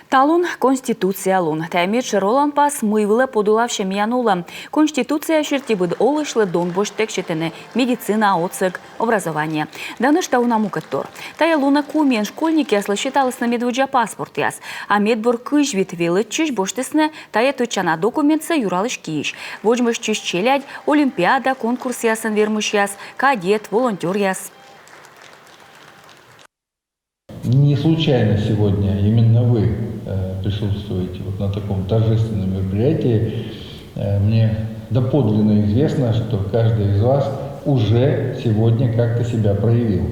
Талун конституция лун. Таймир ролан пас мыйвылы подулавши миянула. Конституция шертибыд олышлы дон боштек шетене медицина, оцек, образование. Данышта унамукаттор. Тая луна кумен школьники считалась на медвуджа паспорт яс. А медбор кыжвит велычиш боштесне тая точана документса юралыш киш. Вожмыш чиш челядь, олимпиада, конкурс ясан вермыш яс, кадет, волонтер яс. Не случайно сегодня именно вы присутствуете вот на таком торжественном мероприятии. Мне доподлинно известно, что каждый из вас уже сегодня как-то себя проявил.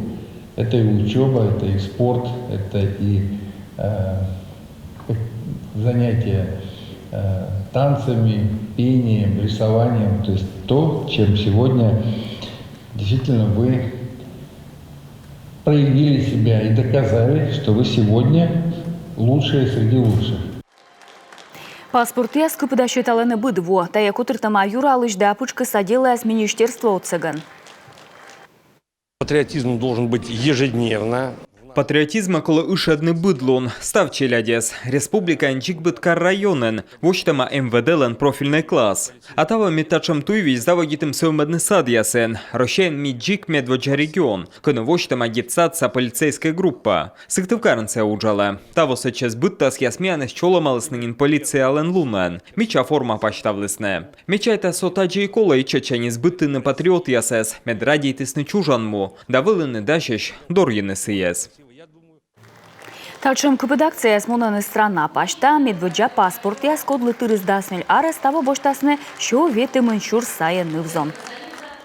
Это и учеба, это и спорт, это и занятия танцами, пением, рисованием. То есть то, чем сегодня действительно вы проявили себя и доказали, что вы сегодня лучшие среди лучших. Паспорт я скупда считала не быдво, та як утыртама юралыш да пучка садила с министерства от цыган. Патриотизм должен быть ежедневно. Патриотизма коли ушедны быдлон, став челядес, республика Нчикбыткар районен, воштама МВД-лен профильный класс. А того метачам туйвич заводитым совмедный сад ясен, рощен миджик медводжа регион, коно воштама гипсатса полицейская группа. Сыктывкарнце уджала. Того сейчас быттас ясмяны счоломалысныгин полиция ален лунен, меча форма почтавлысне. Мечайта сотаджи и кола и чачанис быттыны патриот ясес, медрадийтысны чужанму, давылыны дашеш, дорьены сыес. Талчым кыпыдакция смонаны страна пашта медводжа паспорт я скодлы тырыз даснель арес того боштасны шо веты мынчур сая нывзон.